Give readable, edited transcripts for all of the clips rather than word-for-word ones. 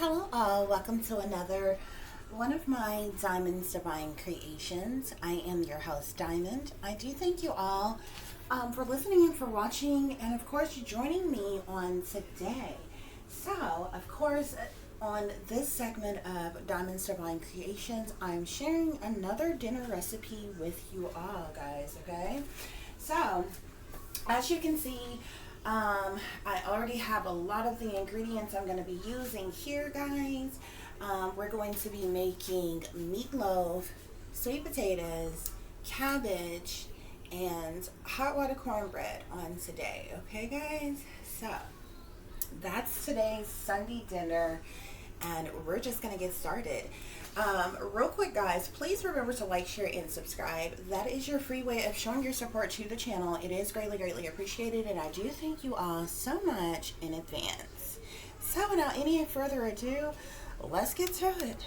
Hello all, welcome to another one of my Diamond's Divine Creations. I am your host, Diamond. I do thank you all for listening and for watching, and of course joining me on today. So, of course, on this segment of Diamond's Divine Creations, I'm sharing another dinner recipe with you all, guys, okay? So, as you can see, I already have a lot of the ingredients I'm going to be using here, guys. We're going to be making meatloaf, sweet potatoes, cabbage, and hot water cornbread on today. Okay, guys? So, that's today's Sunday dinner, and we're just going to get started. Real quick, guys, please remember to like, share, and subscribe. That is your free way of showing your support to the channel. It is greatly appreciated, and I do thank you all so much in advance. So without any further ado, let's get to it.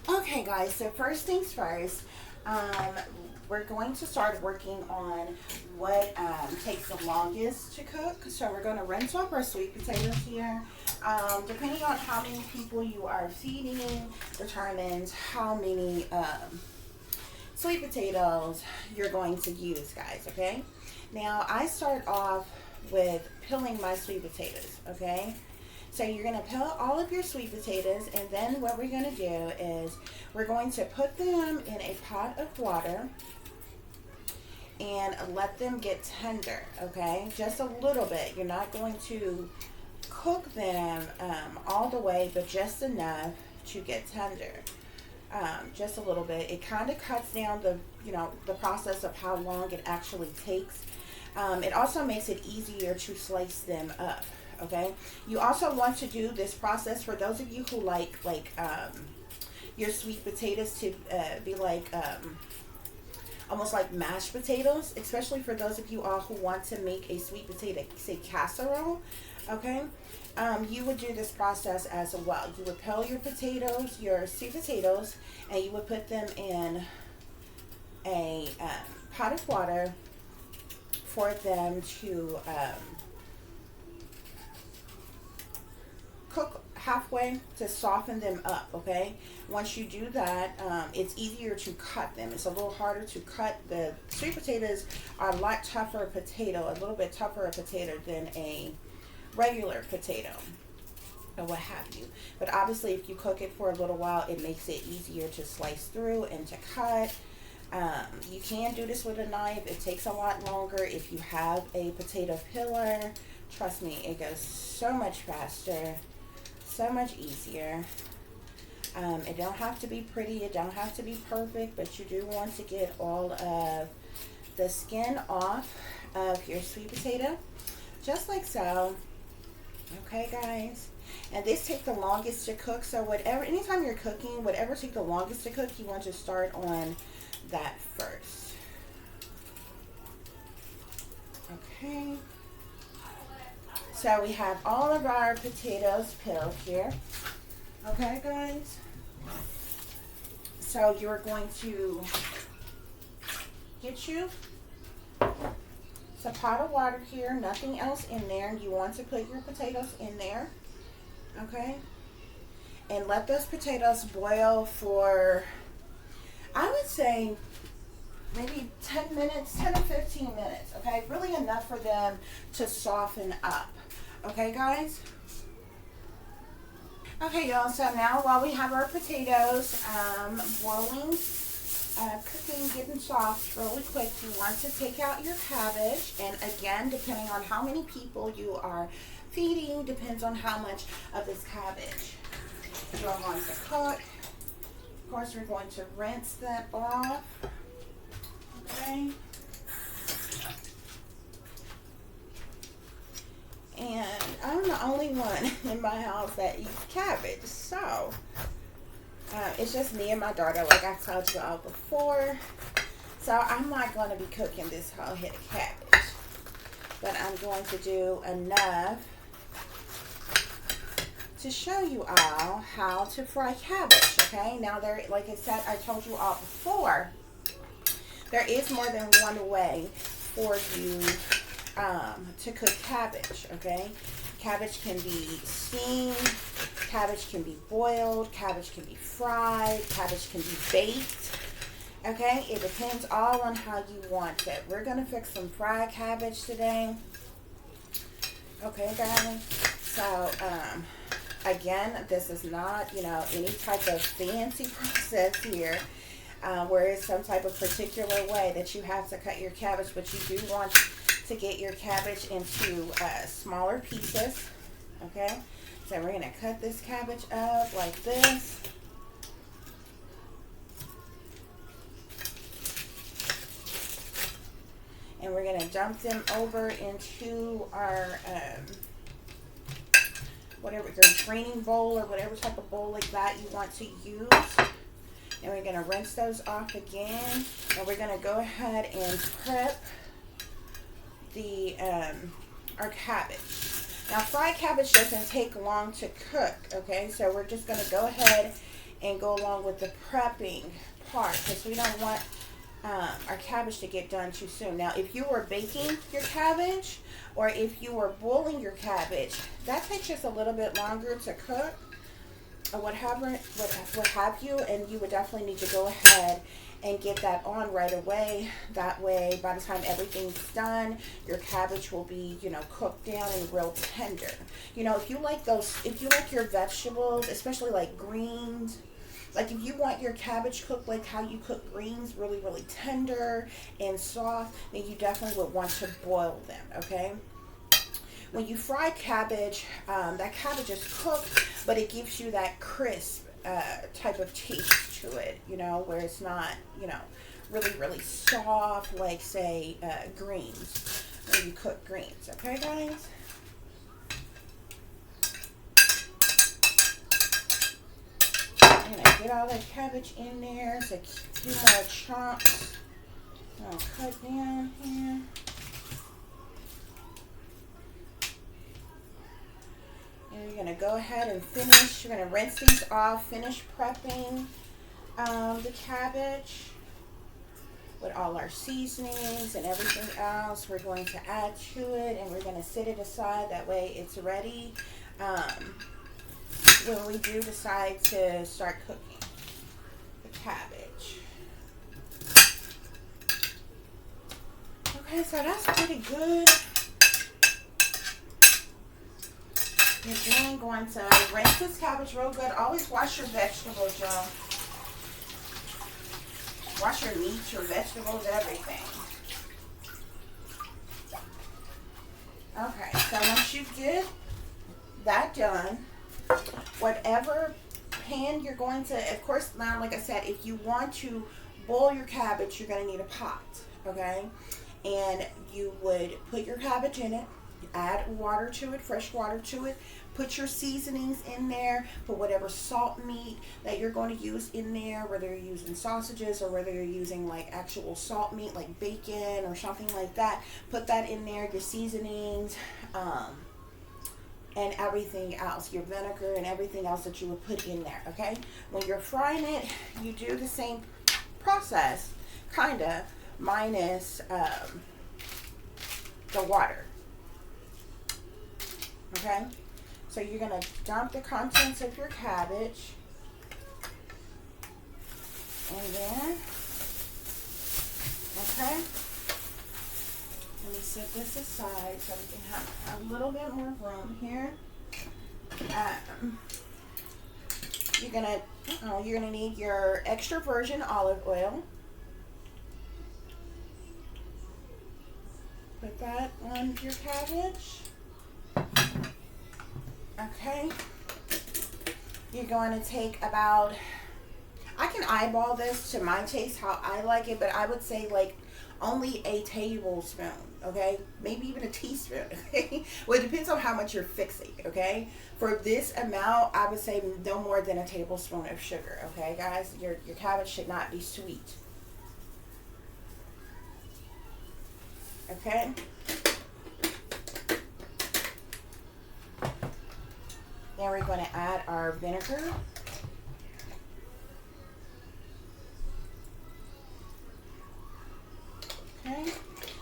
Okay, guys, so first things first, we're going to start working on what takes the longest to cook. So we're going to rinse off our sweet potatoes here. Depending on how many people you are feeding determines how many sweet potatoes you're going to use, guys, okay? Now, I start off with peeling my sweet potatoes, okay? So you're going to peel all of your sweet potatoes, and then what we're going to do is we're going to put them in a pot of water and let them get tender, okay? Just a little bit. You're not going to cook them all the way, but just enough to get tender. Just a little bit. It kind of cuts down the process of how long it actually takes. It also makes it easier to slice them up, okay? You also want to do this process for those of you who like your sweet potatoes to be like almost like mashed potatoes, especially for those of you all who want to make a sweet potato, say, casserole, okay? You would do this process as well. You would peel your potatoes, your sweet potatoes, and you would put them in a pot of water for them to cook halfway to soften them up, okay? Once you do that, it's easier to cut them. It's a little harder to cut. The sweet potatoes are a lot tougher potato, a little bit tougher a potato than a regular potato or what have you. But obviously, if you cook it for a little while, it makes it easier to slice through and to cut. You can do this with a knife. It takes a lot longer if you have a potato peeler. Trust me, it goes so much faster, so much easier. It don't have to be pretty, it don't have to be perfect, but you do want to get all of the skin off of your sweet potato, just like so. Okay, guys, and this takes the longest to cook. So anytime you're cooking, whatever takes the longest to cook, you want to start on that first. Okay. So we have all of our potatoes peeled here. Okay, guys. So you're going to get you a pot of water here, nothing else in there. You want to put your potatoes in there, okay? And let those potatoes boil for, I would say, maybe 10 minutes, 10 to 15 minutes, okay? Really enough for them to soften up, okay, guys? Okay, y'all, so now while we have our potatoes boiling, cooking, getting soft really quick, you want to take out your cabbage. And again, depending on how many people you are feeding, depends on how much of this cabbage you're going to cook. Of course, we're going to rinse that off. Okay. And I'm the only one in my house that eats cabbage, so it's just me and my daughter, like I told you all before. So I'm not going to be cooking this whole head of cabbage, but I'm going to do enough to show you all how to fry cabbage. Okay, now like I said, I told you all before, there is more than one way for you to cook cabbage, okay? Cabbage can be steamed, cabbage can be boiled, cabbage can be fried, cabbage can be baked. Okay, it depends all on how you want it. We're going to fix some fried cabbage today. Okay, guys. So, again, this is not, you know, any type of fancy process here where it's some type of particular way that you have to cut your cabbage, but you do want to get your cabbage into smaller pieces. Okay, so we're going to cut this cabbage up like this. And we're going to dump them over into our, whatever, your draining bowl or whatever type of bowl like that you want to use. And we're going to rinse those off again. And we're going to go ahead and prep the, our cabbage. Now, fried cabbage doesn't take long to cook, okay? So we're just going to go ahead and go along with the prepping part because we don't want our cabbage to get done too soon. Now, if you were baking your cabbage or if you were boiling your cabbage, that takes just a little bit longer to cook or what have you, and you would definitely need to go ahead and get that on right away. That way, by the time everything's done, your cabbage will be, you know, cooked down and real tender. You know, if you like your vegetables, especially like greens, like if you want your cabbage cooked like how you cook greens, really, really tender and soft, then you definitely would want to boil them, okay? When you fry cabbage, that cabbage is cooked, but it gives you that crisp type of taste to it, you know, where it's not, you know, really, really soft like, say, greens, when you cook greens, okay, guys? I'm going to get all that cabbage in there. So a few more chunks. I'll cut down here. And you're going to go ahead and finish. You're going to rinse these off. Finish prepping the cabbage with all our seasonings and everything else. We're going to add to it. And we're going to set it aside. That way it's ready when we do decide to start cooking the cabbage. Okay, so that's pretty good. You're then going to rinse this cabbage real good. Always wash your vegetables, y'all. Wash your meat, your vegetables, everything. Okay, so once you get that done, whatever pan you're going to, of course, now, like I said, if you want to boil your cabbage, you're going to need a pot, okay? And you would put your cabbage in it, add water to it, fresh water to it, put your seasonings in there, put whatever salt meat that you're going to use in there, whether you're using sausages or whether you're using like actual salt meat like bacon or something like that. Put that in there, your seasonings, and everything else, your vinegar and everything else that you would put in there, okay? When you're frying it, you do the same process, kind of, minus the water, okay? So you're going to dump the contents of your cabbage, and then, okay? Let me set this aside so we can have a little bit more room here. You're gonna need your extra virgin olive oil. Put that on your cabbage. Okay. You're going to take about, I can eyeball this to my taste how I like it, but I would say like only a tablespoon, okay? Maybe even a teaspoon, okay? Well, it depends on how much you're fixing, okay? For this amount, I would say no more than a tablespoon of sugar, okay, guys? Your cabbage should not be sweet. Okay? Then we're going to add our vinegar. Okay,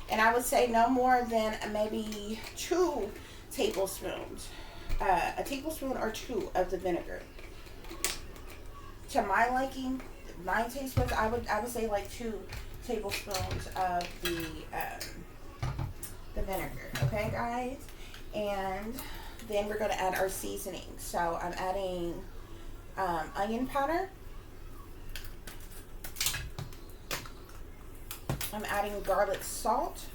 and I would say no more than maybe 2 tablespoons a tablespoon or 2 of the vinegar. To my liking, my taste buds, I would say like 2 tablespoons of the vinegar. Okay, guys, and then we're going to add our seasoning. So I'm adding onion powder. I'm adding garlic salt.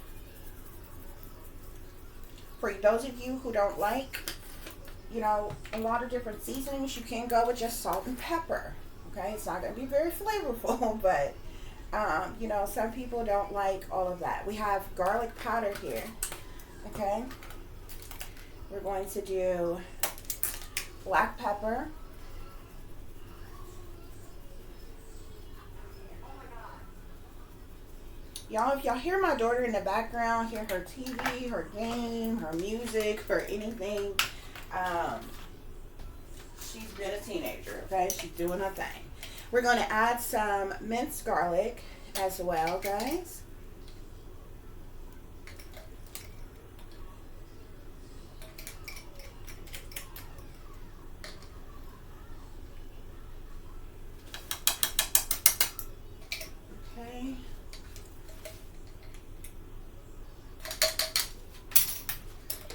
For those of you who don't like, you know, a lot of different seasonings, you can go with just salt and pepper. Okay, it's not going to be very flavorful, but you know, some people don't like all of that. We have garlic powder here. Okay, we're going to do black pepper. Y'all, if y'all hear my daughter in the background, hear her TV, her game, her music, or anything, she's been a teenager, okay? She's doing her thing. We're going to add some minced garlic as well, guys. Okay.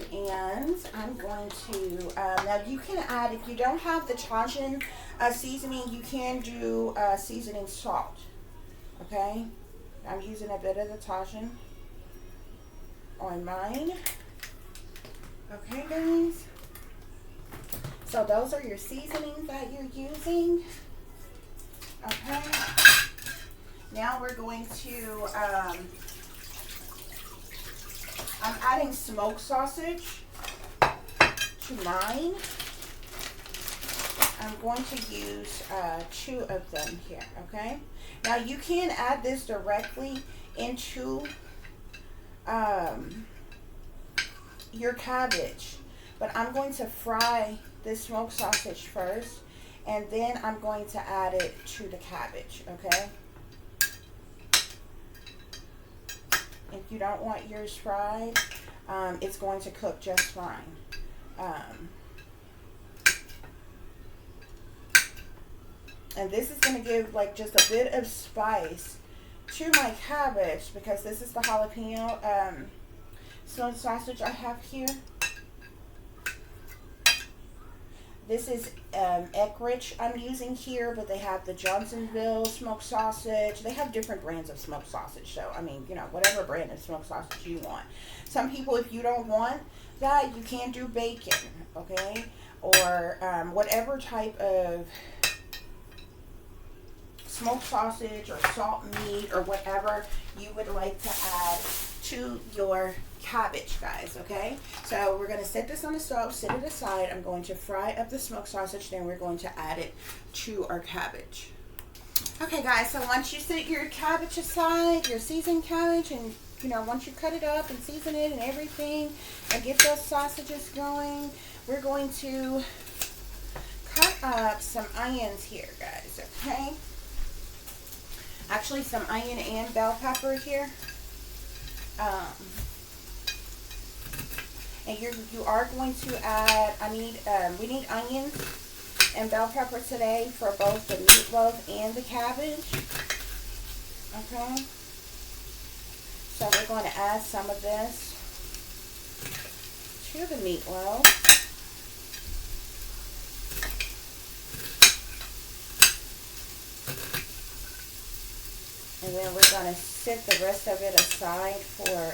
And I'm going to, now you can add, if you don't have the Cajun seasoning, you can do seasoning salt. Okay, I'm using a bit of the Cajun on mine. Okay, guys, so those are your seasonings that you're using. Okay, now we're going to I'm adding smoked sausage to mine. I'm going to use 2 of them here, okay? Now you can add this directly into your cabbage, but I'm going to fry this smoked sausage first, and then I'm going to add it to the cabbage, okay? If you don't want yours fried, it's going to cook just fine. And this is going to give like just a bit of spice to my cabbage, because this is the jalapeno smoked sausage I have here. This is Eckrich I'm using here, but they have the Johnsonville smoked sausage. They have different brands of smoked sausage. So, I mean, you know, whatever brand of smoked sausage you want. Some people, if you don't want that, you can do bacon, okay? Or whatever type of smoked sausage or salt meat or whatever you would like to add to your cabbage, guys, okay? So we're going to set this on the stove, set it aside. I'm going to fry up the smoked sausage, then we're going to add it to our cabbage. Okay, guys, so once you set your cabbage aside, your seasoned cabbage, and you know, once you cut it up and season it and everything and get those sausages going, we're going to cut up some onions here, guys, okay? Actually, some onion and bell pepper here. And you are going to add, we need onions and bell pepper today for both the meatloaf and the cabbage. Okay. So we're going to add some of this to the meatloaf. And then we're going to set the rest of it aside for,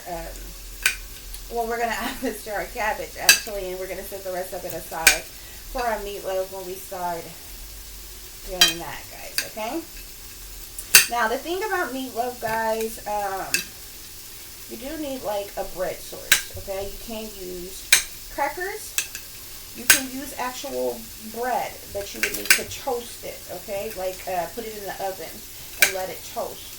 well, we're going to add this to our cabbage, actually, and we're going to set the rest of it aside for our meatloaf when we start doing that, guys, okay? Now, the thing about meatloaf, guys, you do need, like, a bread source, okay? You can use crackers. You can use actual bread, but you would need to toast it, okay? Like, put it in the oven and let it toast.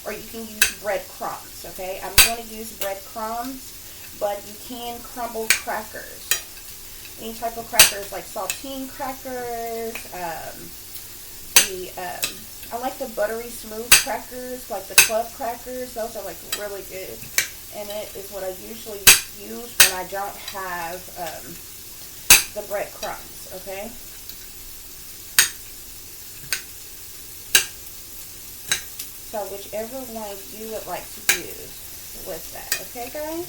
Or you can use breadcrumbs, okay? I'm going to use breadcrumbs, but you can crumble crackers. Any type of crackers, like saltine crackers. I like the buttery smooth crackers, like the club crackers. Those are like really good. in it is what I usually use when I don't have the breadcrumbs, okay? So whichever one you would like to use with that, okay guys?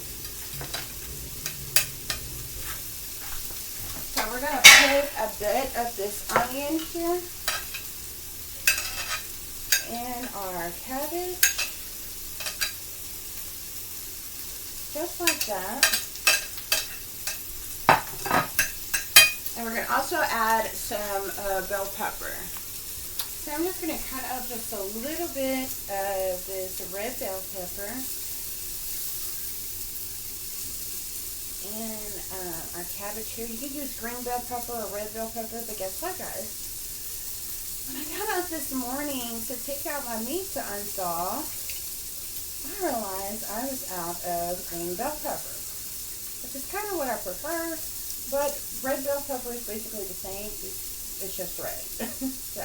So we're going to put a bit of this onion here in our cabbage, just like that. And we're going to also add some bell pepper. So I'm just going to cut up just a little bit of this red bell pepper and our cabbage here. You can use green bell pepper or red bell pepper, but guess what, guys? When I got up this morning to take out my meat to unthaw, I realized I was out of green bell pepper, which is kind of what I prefer, but red bell pepper is basically the same. It's just red. So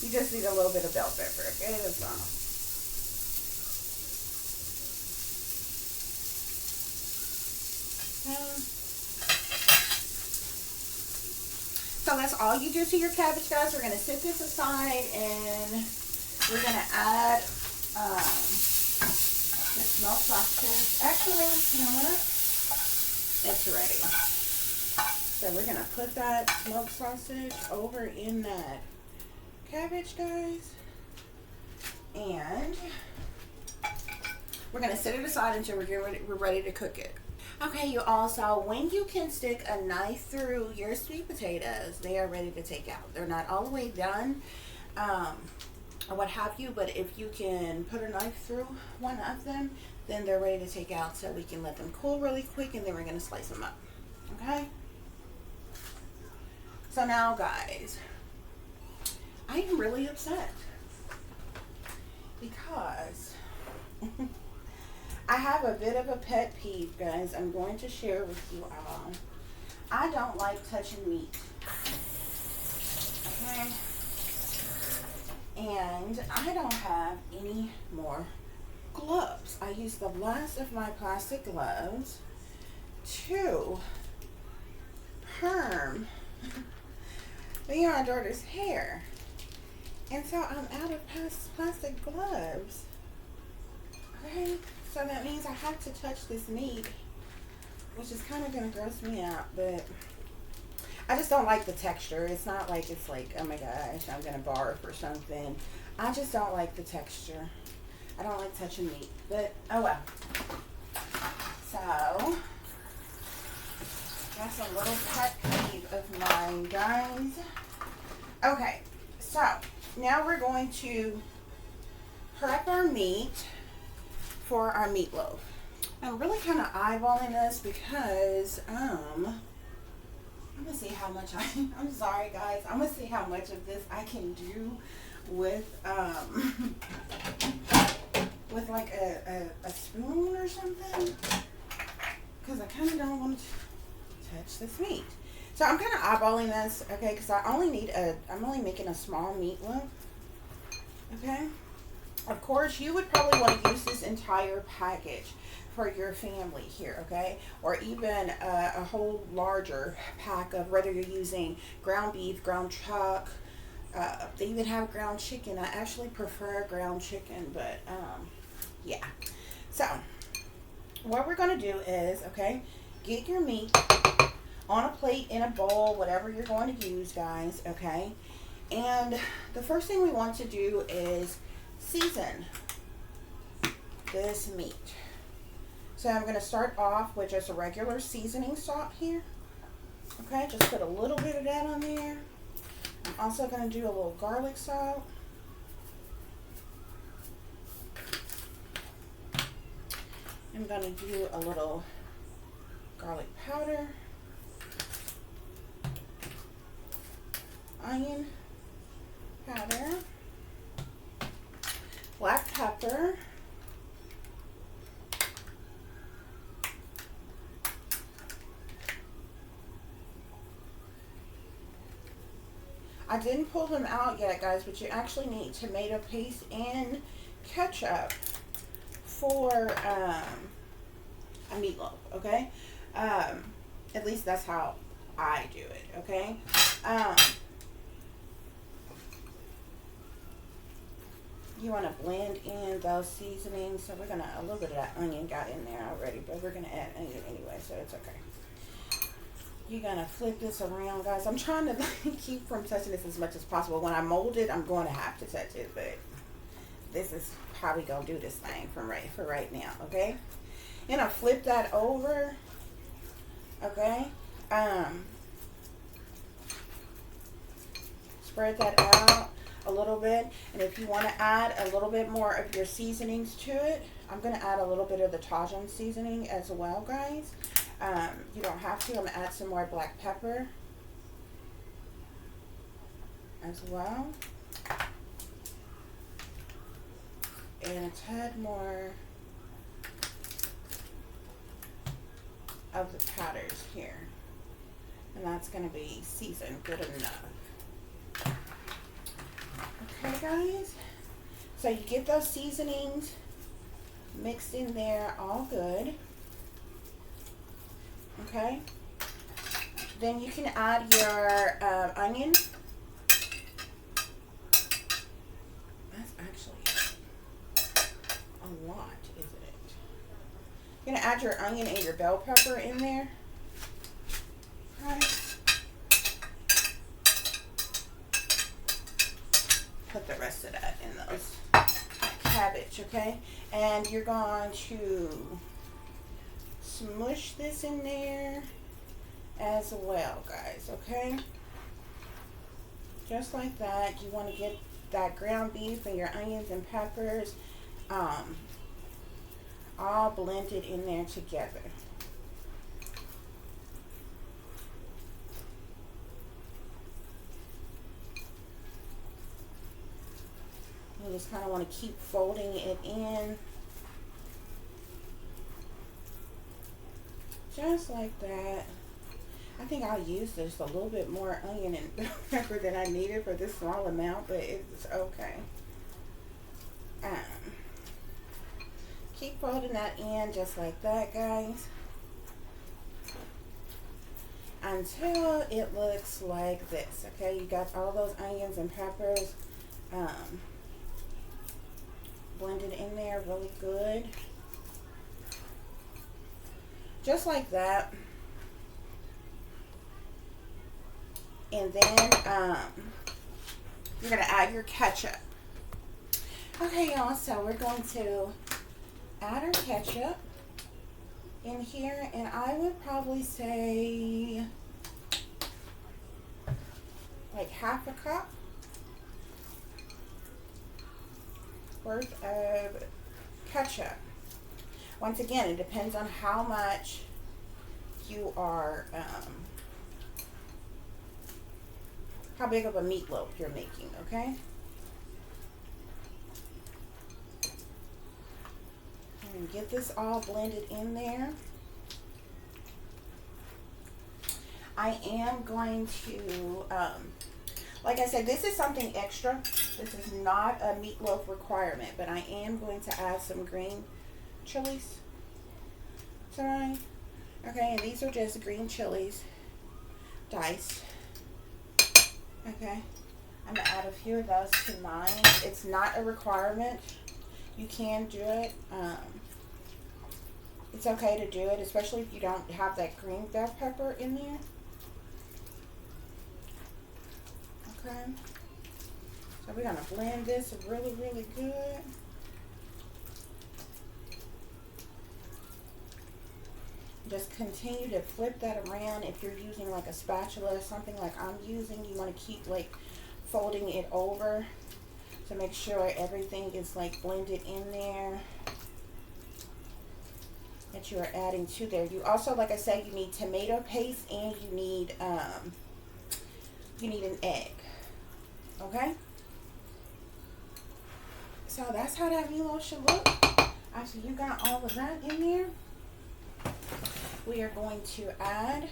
you just need a little bit of bell pepper, okay? That's all. So that's all you do to your cabbage, guys. We're going to set this aside and we're going to add the smoked sausage. Actually, you know what? It's ready. So we're going to put that smoked sausage over in that cabbage, guys. And we're going to set it aside until we're ready to cook it. Okay, you all, so when you can stick a knife through your sweet potatoes, they are ready to take out. They're not all the way done, or what have you, but if you can put a knife through one of them, then they're ready to take out, so we can let them cool really quick, and then we're going to slice them up, okay? So now, guys, I am really upset because I have a bit of a pet peeve, guys. I'm going to share with you all. I don't like touching meat. Okay? And I don't have any more gloves. I used the last of my plastic gloves to perm me and my daughter's hair. And so I'm out of plastic gloves. Okay? So that means I have to touch this meat, which is kind of going to gross me out, but I just don't like the texture. It's not like it's like, oh my gosh, I'm going to barf or something. I just don't like the texture. I don't like touching meat, but oh well. So, that's a little pet peeve of mine, guys. Okay, so now we're going to prep our meat for our meatloaf. I'm really kind of eyeballing this because I'm gonna see how much I'm sorry guys, I'm gonna see how much of this I can do with with like a spoon or something, because I kind of don't want to touch this meat. So I'm kind of eyeballing this, okay, because I'm only making a small meatloaf, okay. Of course, you would probably want to use this entire package for your family here, okay? Or even a whole larger pack of, whether you're using ground beef, ground chuck, they even have ground chicken. I actually prefer ground chicken, but yeah. So, what we're going to do is, okay, get your meat on a plate, in a bowl, whatever you're going to use, guys, okay? And the first thing we want to do is season this meat. So I'm going to start off with just a regular seasoning salt here. Okay, just put a little bit of that on there. I'm also going to do a little garlic salt. I'm going to do a little garlic powder, onion powder, black pepper, I didn't pull them out yet, guys, but you actually need tomato paste and ketchup for a meatloaf, okay? At least that's how I do it, okay? You want to blend in those seasonings. So we're going to, a little bit of that onion got in there already, but we're going to add onion anyway, so it's okay. You're going to flip this around, guys. I'm trying to keep from touching this as much as possible. When I mold it, I'm going to have to touch it, but this is how we going to do this thing for right now, okay? You're going to flip that over, okay? Spread that out a little bit, and if you want to add a little bit more of your seasonings to it, I'm going to add a little bit of the Tajin seasoning as well, guys. You don't have to. I'm going to add some more black pepper as well, and a tad more of the powders here, and that's going to be seasoned good enough. Okay, guys, so you get those seasonings mixed in there all good, okay? Then you can add your onion. That's actually a lot, isn't it? You're gonna add your onion and your bell pepper in there, right? Put the rest of that in those cabbage, okay? And you're going to smush this in there as well, guys, okay? Just like that. You want to get that ground beef and your onions and peppers all blended in there together. You just kind of want to keep folding it in. Just like that. I think I'll use just a little bit more onion and pepper than I needed for this small amount, but it's okay. Keep folding that in just like that, guys, until it looks like this, okay? You got all those onions and peppers blended in there really good, just like that. And then you're gonna add your ketchup. Okay, y'all, so we're going to add our ketchup in here, and I would probably say like half a cup worth of ketchup. Once again, it depends on how much you are, how big of a meatloaf you're making, okay? And get this all blended in there. I am going to, like I said, this is something extra. This is not a meatloaf requirement, but I am going to add some green chilies to mine. Okay, and these are just green chilies diced. Okay, I'm gonna add a few of those to mine. It's not a requirement. You can do it. It's okay to do it, especially if you don't have that green bell pepper in there. Okay, so we're gonna blend this really, really good. Just continue to flip that around. If you're using like a spatula or something like I'm using, you want to keep like folding it over to make sure everything is like blended in there that you are adding to there. You also, like I said, you need tomato paste and you need an egg. Okay, so that's how that meatloaf should look after you got all of that in there. We are going to add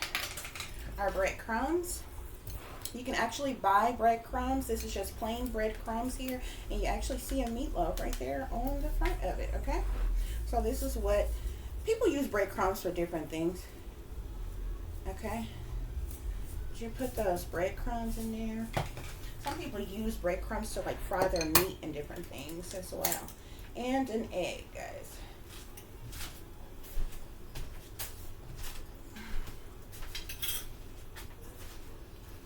our breadcrumbs. You can actually buy breadcrumbs. This is just plain breadcrumbs here, and you actually see a meatloaf right there on the front of it, okay? So this is what people use breadcrumbs for different things. Okay. You put those breadcrumbs in there. Some people use breadcrumbs to like fry their meat and different things as well. And an egg, guys.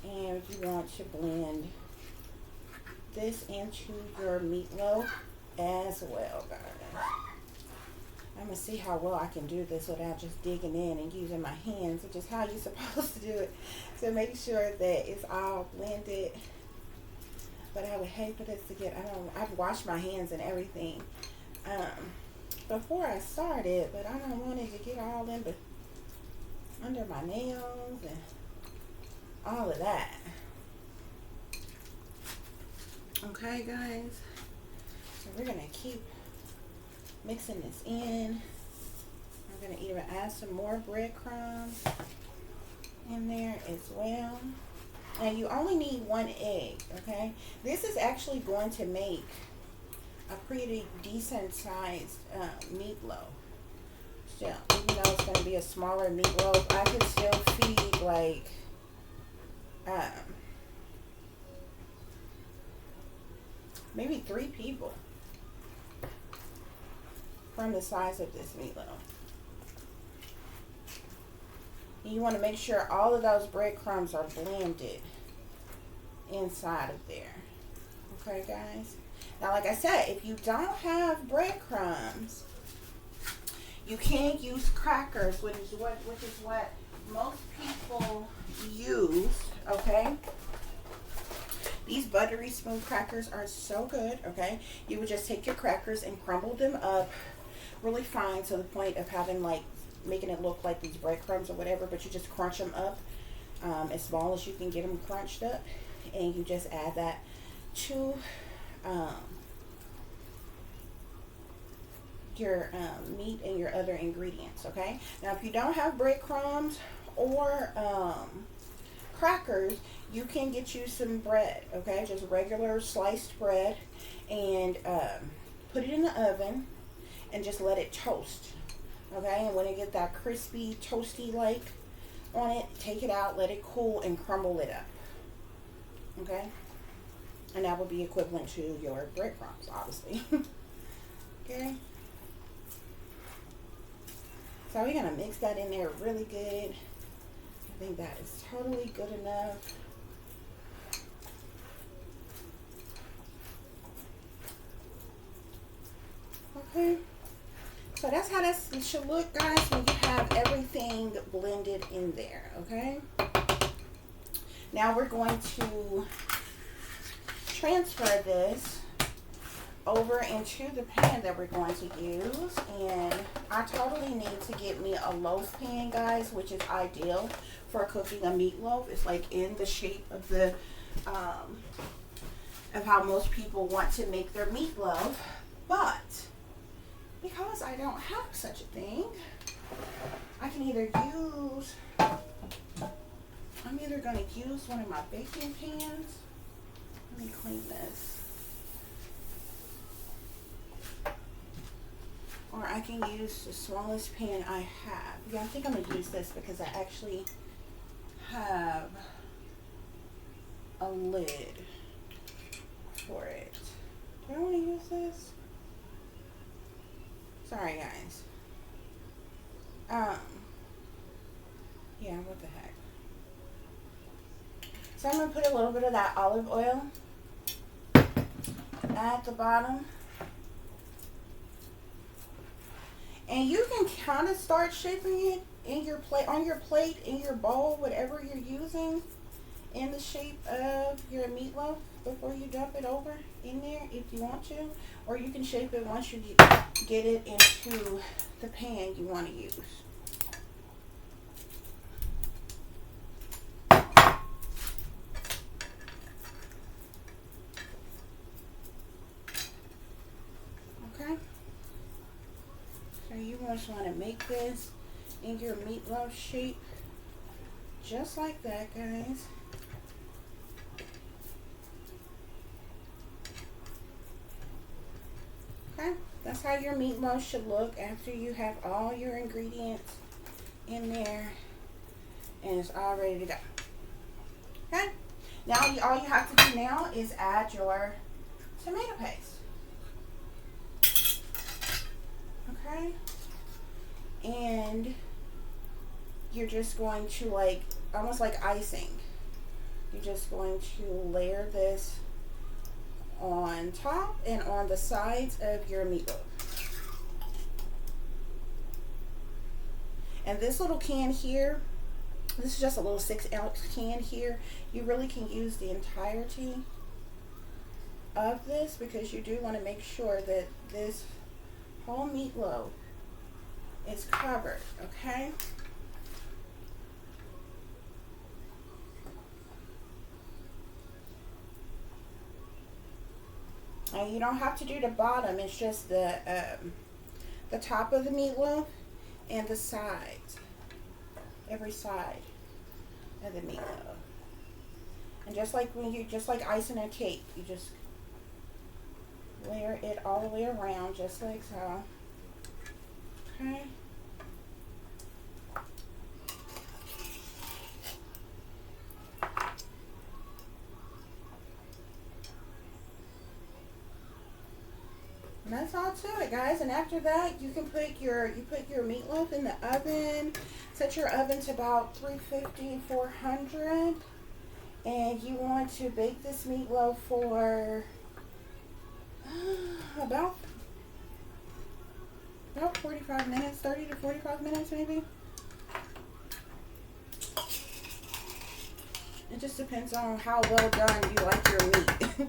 And you want to blend this into your meatloaf as well, guys. I'm going to see how well I can do this without just digging in and using my hands, which is how you're supposed to do it. So make sure that it's all blended. But I would hate for this to get, I've washed my hands and everything before I started, but I don't want it to get all in under my nails and all of that. Okay, guys. So we're going to keep mixing this in. I'm going to even add some more breadcrumbs in there as well. And you only need 1 egg, okay? This is actually going to make a pretty decent sized meatloaf. Still, even though it's going to be a smaller meatloaf, I can still feed like maybe 3 people from the size of this meatloaf. You want to make sure all of those breadcrumbs are blended inside of there. Okay, guys? Now, like I said, if you don't have breadcrumbs, you can use crackers, which is what most people use, okay? These buttery smooth crackers are so good, okay? You would just take your crackers and crumble them up really fine to the point of having like, making it look like these breadcrumbs or whatever, but you just crunch them up as small as you can get them crunched up, and you just add that to your meat and your other ingredients. Okay, now if you don't have breadcrumbs or crackers, you can get you some bread, okay, just regular sliced bread, and put it in the oven and just let it toast. Okay, and when it get that crispy, toasty like on it, take it out, let it cool, and crumble it up. Okay, and that will be equivalent to your breadcrumbs, obviously. Okay, so we're gonna mix that in there really good. I think that is totally good enough. Okay. So that's how that should look, guys, when you have everything blended in there, okay? Now we're going to transfer this over into the pan that we're going to use. And I totally need to get me a loaf pan, guys, which is ideal for cooking a meatloaf. It's like in the shape of the, of how most people want to make their meatloaf. But because I don't have such a thing, I can either use, I'm either going to use one of my baking pans. Let me clean this. Or I can use the smallest pan I have. Yeah, I think I'm going to use this because I actually have a lid for it. Do I want to use this? Sorry, guys. Yeah, what the heck. So I'm going to put a little bit of that olive oil at the bottom. And you can kind of start shaping it in your plate, on your plate, in your bowl, whatever you're using, in the shape of your meatloaf before you dump it over in there if you want to. Or you can shape it once you get it into the pan you want to use. Okay. So you just want to make this in your meatloaf shape just like that, guys. Okay. That's how your meatloaf should look after you have all your ingredients in there and it's all ready to go. Okay? Now all you have to do now is add your tomato paste. Okay? And you're just going to, like, almost like icing. You're just going to layer this on top and on the sides of your meatloaf. And this little can here, this is just a little 6-ounce can here. You really can use the entirety of this because you do want to make sure that this whole meatloaf is covered, okay? And you don't have to do the bottom, it's just the top of the meatloaf and the sides, every side of the meatloaf. And just like icing a cake, you just layer it all the way around, just like so. Okay. And that's all to it, guys. And after that, you can put your meatloaf in the oven. Set your oven to about 350, 400, and you want to bake this meatloaf for about 45 minutes, 30 to 45 minutes maybe. It just depends on how well done you like your meat.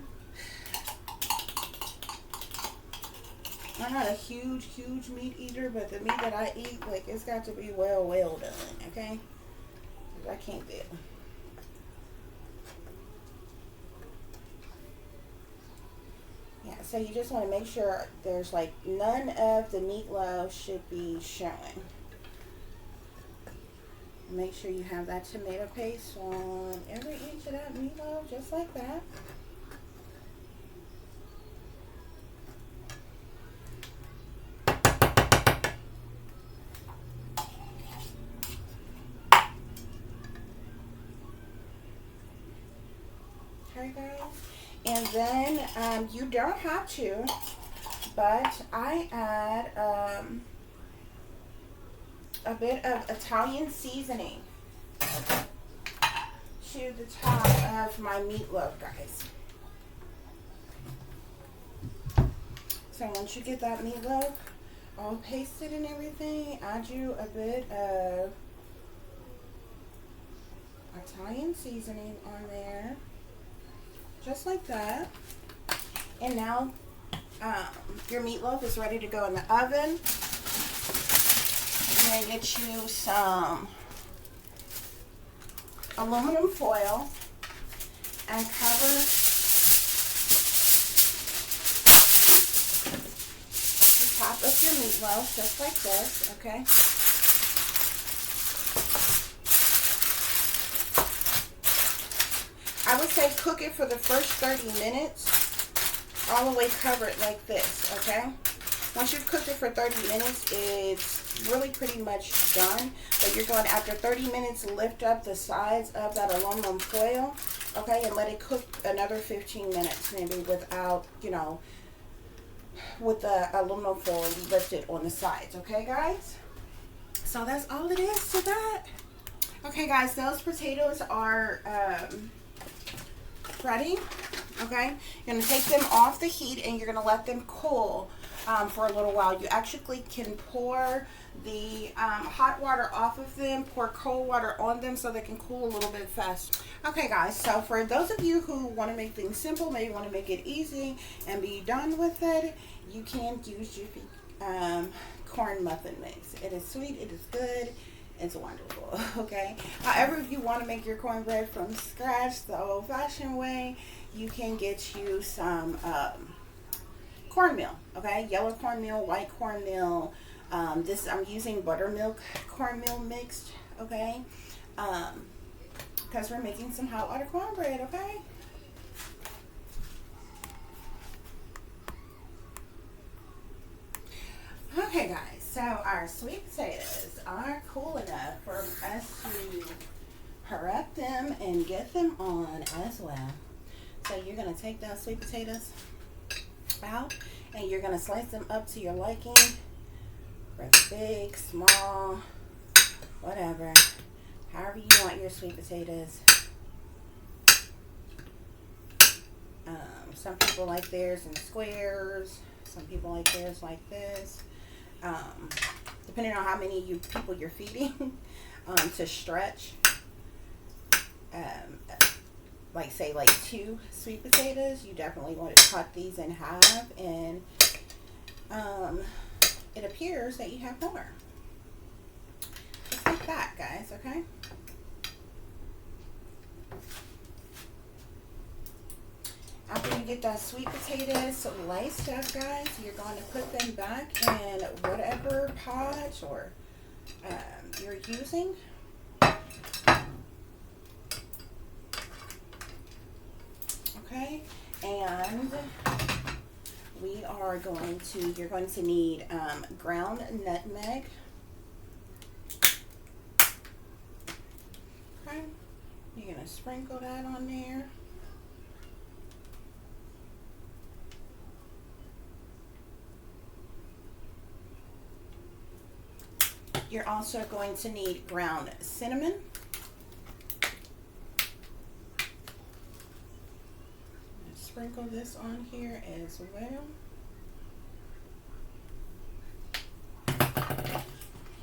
I'm not a huge meat eater, but the meat that I eat, like, it's got to be well done, okay? I can't do it. Yeah, so you just want to make sure there's, like, none of the meatloaf should be showing. Make sure you have that tomato paste on every inch of that meatloaf, just like that. Okay, guys. And then you don't have to, but I add a bit of Italian seasoning to the top of my meatloaf, guys. So once you get that meatloaf all pasted and everything, add you a bit of Italian seasoning on there, just like that. And now your meatloaf is ready to go in the oven. You're going to get you some aluminum foil and cover the top of your meatloaf just like this, okay? I would say cook it for the first 30 minutes, all the way covered like this, okay? Once you've cooked it for 30 minutes, it's really pretty much done. But you're going, after 30 minutes, lift up the sides of that aluminum foil, okay, and let it cook another 15 minutes maybe without, you know, with the aluminum foil lifted on the sides, okay, guys? So that's all it is to that. Okay, guys, those potatoes are ready. Okay, you're going to take them off the heat and you're going to let them cool for a little while. You actually can pour the hot water off of them, pour cold water on them so they can cool a little bit faster. Okay, guys, so for those of you who want to make things simple, maybe want to make it easy and be done with it, you can use your corn muffin mix. It is sweet, it is good, it's wonderful, okay? However, if you want to make your cornbread from scratch the old-fashioned way, you can get you some cornmeal, okay? Yellow cornmeal, white cornmeal. This I'm using buttermilk cornmeal mixed, okay? Because we're making some hot water cornbread, okay? Okay guys, so our sweet potatoes are cool enough for us to prep them and get them on as well. So you're going to take those sweet potatoes out and you're going to slice them up to your liking. Big, small, whatever. However you want your sweet potatoes. Some people like theirs in squares. Some people like theirs like this. Depending on how many people you're feeding, to stretch. Like say like 2 sweet potatoes, you definitely want to cut these in half, and it appears that you have more. Just like that, guys, okay? After you get those sweet potatoes sliced up, guys, you're going to put them back in whatever pot or you're using. Okay, and we are going to, you're going to need ground nutmeg. Okay, you're going to sprinkle that on there. You're also going to need ground cinnamon. Sprinkle this on here as well.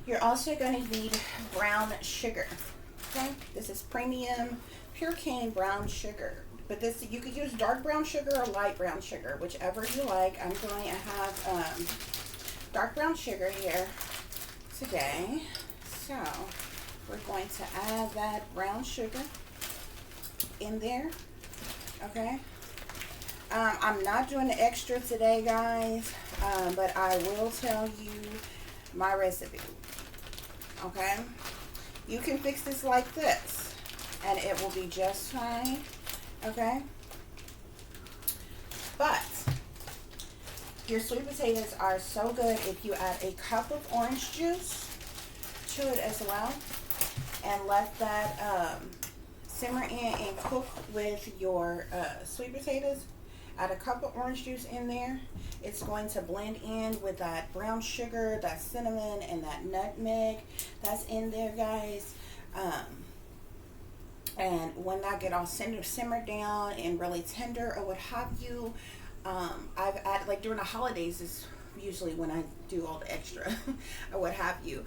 You're also going to need brown sugar. Okay, this is premium pure cane brown sugar. But this, you could use dark brown sugar or light brown sugar, whichever you like. I'm going to have dark brown sugar here today. So we're going to add that brown sugar in there. Okay. I'm not doing the extra today, guys, but I will tell you my recipe. Okay. You can fix this like this and it will be just fine. Okay. But your sweet potatoes are so good if you add a cup of orange juice to it as well, and let that simmer in and cook with your sweet potatoes. Add a cup of orange juice in there. It's going to blend in with that brown sugar, that cinnamon, and that nutmeg that's in there, guys. And when that get all simmered down and really tender or what have you, I've added, like during the holidays is usually when I do all the extra or what have you.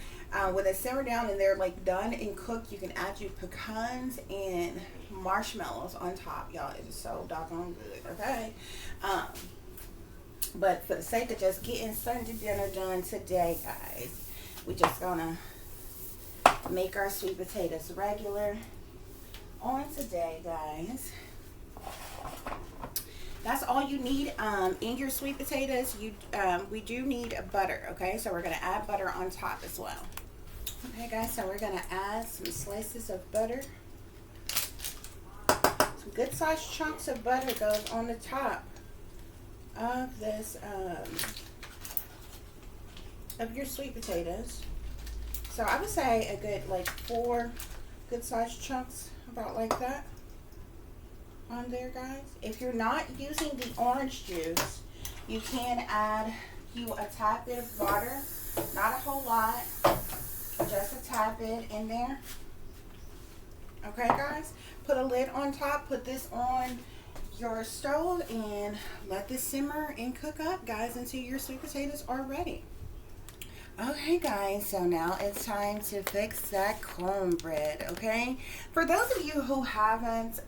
When they simmer down and they're like done and cooked, you can add your pecans and marshmallows on top. Y'all, it is so doggone good, okay? But for the sake of just getting Sunday dinner done today, guys, we just gonna make our sweet potatoes regular on today, guys. That's all you need in your sweet potatoes. We do need butter, okay? So we're going to add butter on top as well. Okay, guys, so we're going to add some slices of butter. Some good sized chunks of butter goes on the top of this, of your sweet potatoes. So I would say a good, like 4 good sized chunks, about like that. On there, guys. If you're not using the orange juice, you can add a tad bit of water, not a whole lot, just a tad bit in there. Okay, guys, put a lid on top, put this on your stove, and let this simmer and cook up, guys, until your sweet potatoes are ready. Okay, guys, so now it's time to fix that cornbread. Okay, for those of you who haven't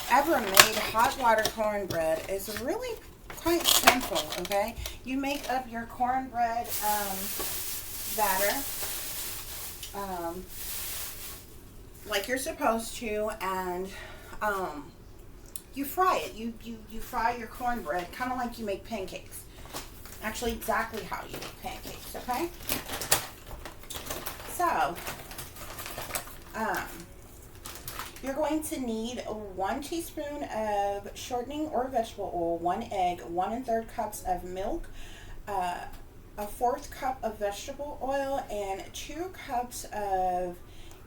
ever made hot water cornbread, it's really quite simple. Okay, you make up your cornbread batter like you're supposed to, and you fry it. You fry your cornbread kind of like you make pancakes. Actually, exactly how you make pancakes. Okay, so you're going to need 1 teaspoon of shortening or vegetable oil, 1 egg, 1 1/3 cups of milk, a 1/4 cup of vegetable oil and 2 cups of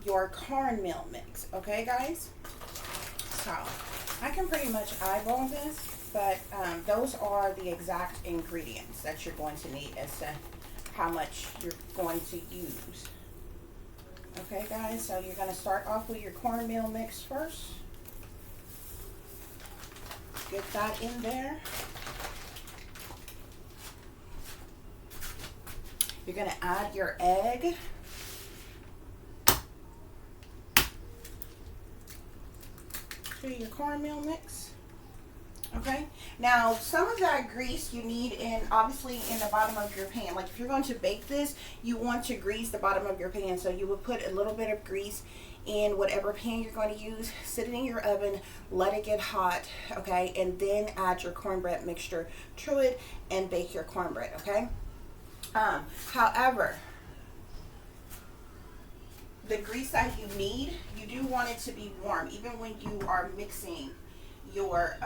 your cornmeal mix. Okay, guys? So I can pretty much eyeball this, but those are the exact ingredients that you're going to need as to how much you're going to use. Okay, guys, so you're going to start off with your cornmeal mix first. Get that in there. You're going to add your egg. To your cornmeal mix. Okay, now some of that grease you need obviously in the bottom of your pan. Like if you're going to bake this, you want to grease the bottom of your pan, so you would put a little bit of grease in whatever pan you're going to use, sit it in your oven, let it get hot, okay, and then add your cornbread mixture to it and bake your cornbread. Okay, however, the grease that you need, you do want it to be warm even when you are mixing your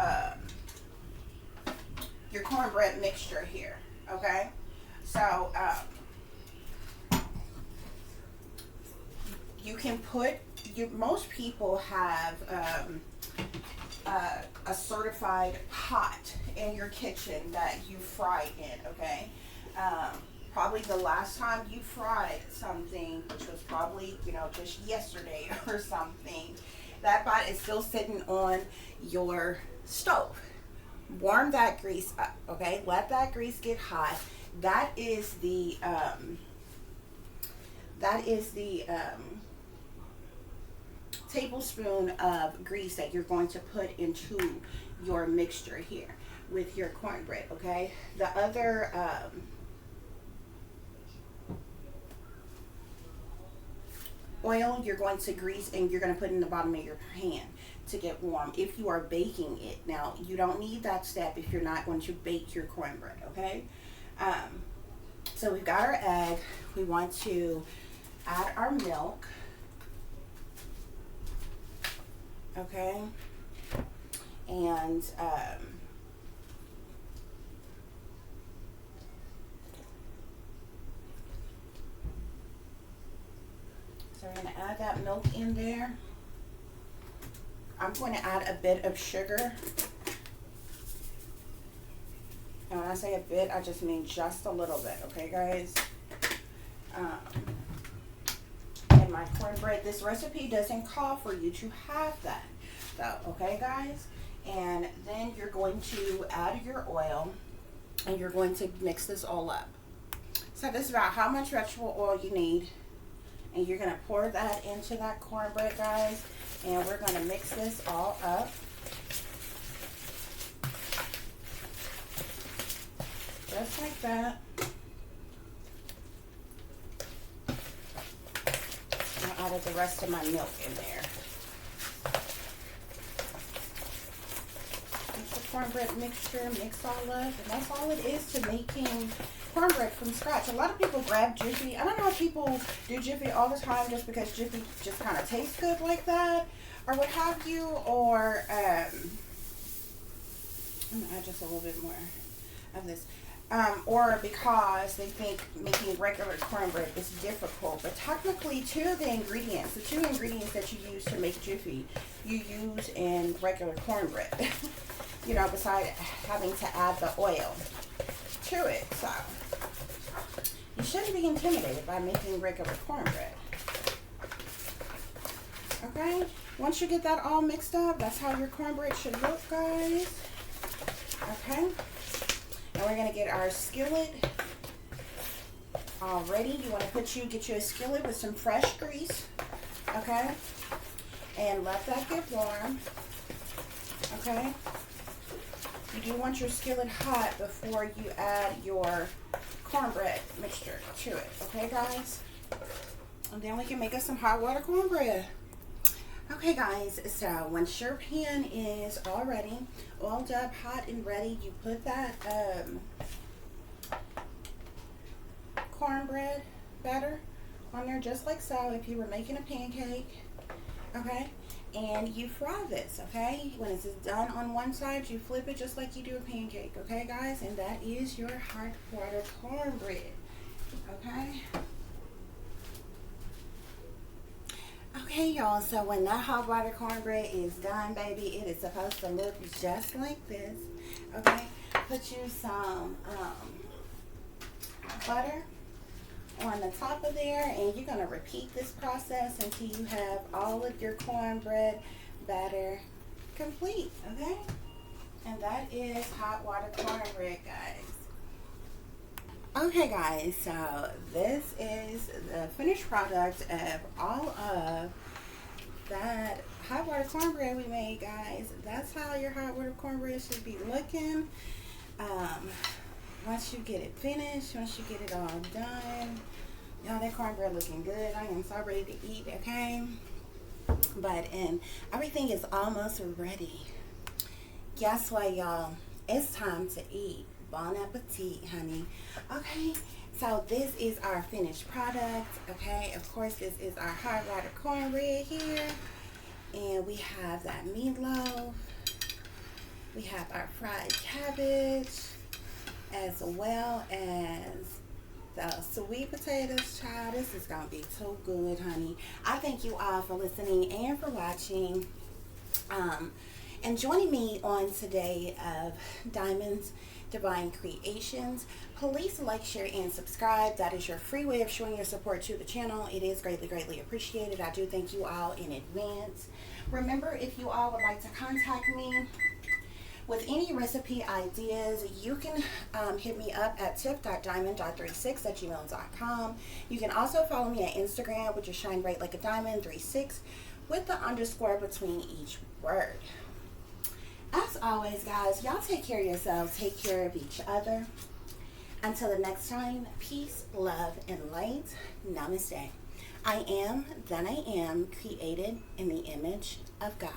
cornbread mixture here. Okay, so you can put most people have a certified pot in your kitchen that you fry in. Okay, probably the last time you fried something, which was probably, you know, just yesterday or something, that pot is still sitting on your stove. Warm that grease up, okay? Let that grease get hot. That is the tablespoon of grease that you're going to put into your mixture here with your cornbread. Okay, the other oil you're going to grease and you're going to put in the bottom of your pan to get warm if you are baking it. Now you don't need that step if you're not going to bake your cornbread. Okay, so we've got our egg. We want to add our milk. Okay, and so we're going to add that milk in there. I'm going to add a bit of sugar. And when I say a bit, I just mean just a little bit. Okay, guys? And my cornbread, this recipe doesn't call for you to have that. So, okay, guys? And then you're going to add your oil and you're going to mix this all up. So this is about how much vegetable oil you need. And you're going to pour that into that cornbread, guys. And we're going to mix this all up. Just like that. I added the rest of my milk in there. Mix the cornbread mixture, mix all up. And that's all it is to making cornbread from scratch. A lot of people grab Jiffy. I don't know if people do Jiffy all the time just because Jiffy just kind of tastes good like that or what have you, or I'm gonna add just a little bit more of this, or because they think making regular cornbread is difficult. But technically the two ingredients that you use to make Jiffy, you use in regular cornbread. You know, besides having to add the oil to it. So you shouldn't be intimidated by making regular cornbread. Okay, once you get that all mixed up, that's how your cornbread should look, guys. Okay, and we're gonna get our skillet all ready. You want to get you a skillet with some fresh grease. Okay, and let that get warm. Okay, you do want your skillet hot before you add your cornbread mixture to it. Okay, guys? And then we can make us some hot water cornbread. Okay, guys, so once your pan is all ready, oiled up, hot and ready, you put that cornbread batter on there just like so if you were making a pancake. Okay, and you fry this, okay? When it's done on one side, you flip it just like you do a pancake, okay, guys? And that is your hot water cornbread, okay? Okay, y'all, so when that hot water cornbread is done, baby, it is supposed to look just like this, okay? Put you some butter on the top of there, and you're going to repeat this process until you have all of your cornbread batter complete, okay? And that is hot water cornbread, guys. Okay, guys, so this is the finished product of all of that hot water cornbread we made, guys. That's how your hot water cornbread should be looking. Once you get it finished, once you get it all done, y'all, that cornbread looking good. I am so ready to eat, okay? And everything is almost ready. Guess what, y'all? It's time to eat. Bon appetit, honey. Okay, so this is our finished product, okay? Of course, this is our hot water cornbread here. And we have that meatloaf. We have our fried cabbage, as well as the sweet potatoes, child. This is gonna be so good, honey. I thank you all for listening and for watching, and joining me on today of Diamond's Divine Creations. Please like, share, and subscribe. That is your free way of showing your support to the channel. It is greatly appreciated. I do thank you all in advance. Remember, if you all would like to contact me with any recipe ideas, you can hit me up at tip.diamond.36@gmail.com. You can also follow me on Instagram, which is Shine Bright Like a Diamond 36 with the underscore between each word. As always, guys, y'all take care of yourselves, take care of each other. Until the next time, peace, love, and light. Namaste. I am, then I am, created in the image of God.